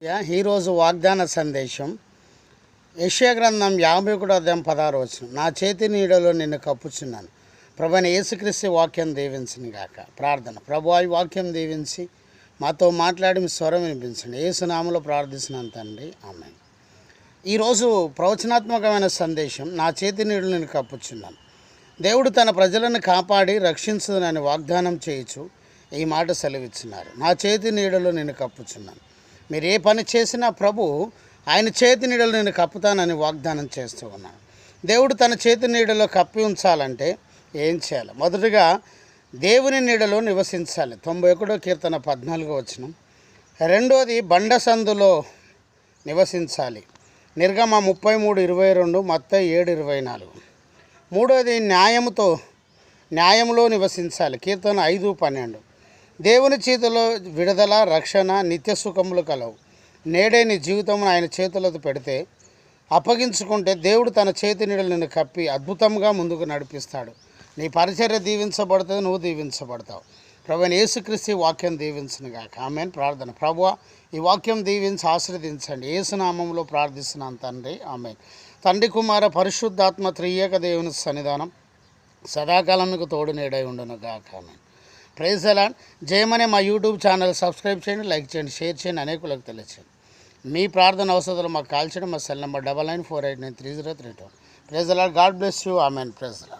ఈరోజు వాగ్దాన సందేశం యెషయా గ్రంథం 51వ అధ్యాయం 16వ వచనం. నా చేతి నీడలో నిన్ను కప్పుచున్నాను. ప్రభువైన యేసుక్రీస్తు వాక్యం దీవించును గాక. ప్రార్థన. ప్రభువా, ఈ వాక్యం దీవించి మాతో మాట్లాడి మీ స్వరం వినిపించండి. యేసు నామములో ప్రార్థిస్తున్నాను తండ్రి, ఆమేన్. ఈరోజు ప్రవచనాత్మకమైన సందేశం, నా చేతి నీడలో నిన్ను కప్పుచున్నాను. దేవుడు తన ప్రజలను కాపాడి రక్షించునని వాగ్దానం చేయుచు ఈ మాట సెలవిస్తున్నారు. నా చేతి నీడలో నిన్ను కప్పుచున్నాను. మీరు ఏ పని చేసినా ప్రభు ఆయన చేతి నీడలో నేను కప్పుతానని వాగ్దానం చేస్తూ ఉన్నాను. దేవుడు తన చేతి నీడలో కప్పి ఉంచాలంటే ఏం చేయాలి? మొదటగా దేవుని నీడలో నివసించాలి. 91వ కీర్తన 14వ వచనం. రెండోది బండ సందులో నివసించాలి. నిర్గమ 33:22, మత్తయి 7:24. మూడోది న్యాయములో నివసించాలి. కీర్తన 5:12. దేవుని చేతిలో విడుదల, రక్షణ, నిత్య సుఖములు కలవు. నేడే నీ జీవితం ఆయన చేతులతో పెడితే, అప్పగించుకుంటే దేవుడు తన చేతి నీడలు నిన్ను కప్పి అద్భుతంగా ముందుకు నడిపిస్తాడు. నీ పరిచర్య దీవించబడుతుంది, నువ్వు దీవించబడతావు. ప్రభువైన యేసుక్రీస్తు వాక్యం దీవించును గాక. ఆమేన్. ప్రార్థన. ప్రభువా, ఈ వాక్యం దీవించి ఆశీర్వదించండి. యేసు నామములో ప్రార్థిస్తున్నాను తండ్రి, ఆమేన్. తండ్రి, కుమార, పరిశుద్ధాత్మ త్రియేక దేవుని సన్నిధానం సదాకాలం మీకు తోడు నీడై ఉండును గాక. ఆమేన్. Praise the lord. జయమనే మా యూట్యూబ్ ఛానల్ సబ్స్క్రైబ్ చేయండి, లైక్ చేయండి, షేర్ చేయండి, అనేకులకు తెలియచేయండి. మీ ప్రార్థన అవసరాలు మాకు కాల్ చేయడం. మా cell number 9948930332. Praise the Lord. God bless you. Amen. Praise the lord.